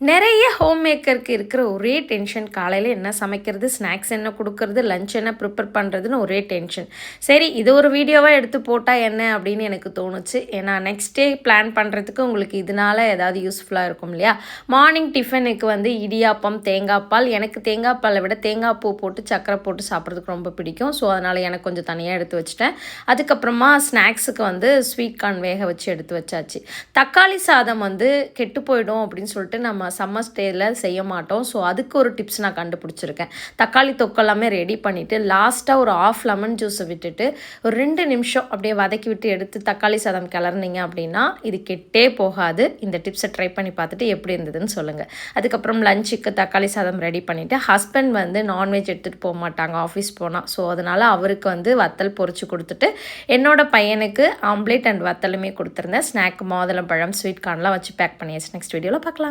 நிறைய ஹோம் மேக்கருக்கு இருக்கிற ஒரே டென்ஷன் காலையில் என்ன சமைக்கிறது, ஸ்நாக்ஸ் என்ன கொடுக்கறது, லஞ்ச் என்ன ப்ரிப்பேர் பண்ணுறதுன்னு ஒரே டென்ஷன். சரி, இது ஒரு வீடியோவாக எடுத்து போட்டால் என்ன அப்படின்னு எனக்கு தோணுச்சு. ஏன்னா நெக்ஸ்ட் டே பிளான் பண்ணுறதுக்கு உங்களுக்கு இதனால ஏதாவது யூஸ்ஃபுல்லாக இருக்கும் இல்லையா. மார்னிங் டிஃபனுக்கு இடியாப்பம், தேங்காய் பால். எனக்கு தேங்காய் பாலை விட தேங்காய் பூ போட்டு சக்கரை போட்டு சாப்பிட்றதுக்கு ரொம்ப பிடிக்கும். ஸோ அதனால் எனக்கு கொஞ்சம் தனியாக எடுத்து வச்சுட்டேன். அதுக்கப்புறமா ஸ்நாக்ஸுக்கு ஸ்வீட் கார்ன் வேக வச்சு எடுத்து வச்சாச்சு. தக்காளி சாதம் கெட்டு போயிடும் அப்படின்னு சொல்லிட்டு நம்ம சம்மர் ஸ்டேயில் செய்ய மாட்டோம். ஸோ அதுக்கு ஒரு டிப்ஸ் நான் கண்டுபிடிச்சிருக்கேன். தக்காளி தொக்கெல்லாமே ரெடி பண்ணிவிட்டு லாஸ்ட்டாக ஒரு ஆஃப் லெமன் ஜூஸை விட்டுட்டு ஒரு 2 நிமிஷம் அப்படியே வதக்கி விட்டு எடுத்து தக்காளி சாதம் கிளறினீங்க அப்படின்னா இது கெட்டே போகாது. இந்த டிப்ஸை ட்ரை பண்ணி பார்த்துட்டு எப்படி இருந்ததுன்னு சொல்லுங்கள். அதுக்கப்புறம் லஞ்சுக்கு தக்காளி சாதம் ரெடி பண்ணிவிட்டு ஹஸ்பண்ட் நான்வெஜ் எடுத்துகிட்டு போக மாட்டாங்க ஆஃபீஸ் போனால். ஸோ அதனால் அவருக்கு வத்தல் பொரிச்சு கொடுத்துட்டு என்னோட பையனுக்கு ஆம்லேட் அண்ட் வத்தலுமே கொடுத்துருந்தேன். ஸ்நாக் மாதுளம்பழம், ஸ்வீட் கார்ன்லாம் வச்சு பேக் பண்ணியாச்சு. நெக்ஸ்ட் வீடியோவில் பார்க்கலாம்.